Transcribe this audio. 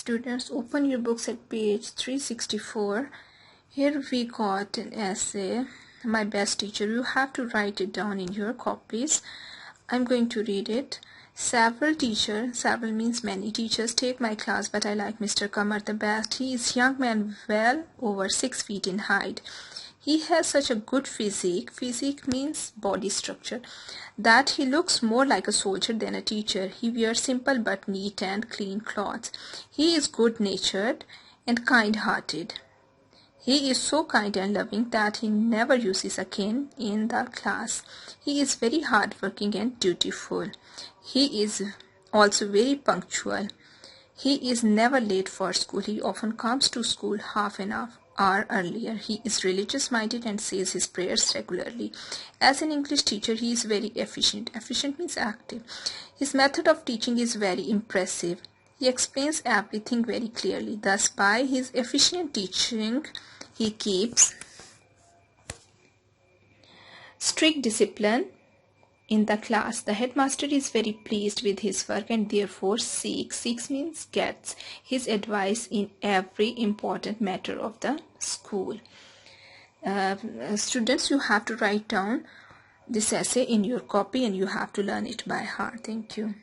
Students, open your books at page 364. Here we got an essay, My Best Teacher. You have to write it down in your copies. I'm going to read it. Several means many teachers take my class, but I like Mr. Kamar the best. He is a young man well over 6 feet in height. He has such a good physique means body structure, that he looks more like a soldier than a teacher. He wears simple but neat and clean clothes. He is good-natured and kind-hearted. He is so kind and loving that he never uses a cane in the class. He is very hard-working and dutiful. He is also very punctual. He is never late for school. He often comes to school half an hour earlier. He is religious-minded and says his prayers regularly. As an English teacher, he is very efficient. Efficient means active. His method of teaching is very impressive. He explains everything very clearly. Thus, by his efficient teaching, he keeps strict discipline in the class. The headmaster is very pleased with his work and therefore seeks means gets his advice in every important matter of the school. Students, you have to write down this essay in your copy and you have to learn it by heart. Thank you.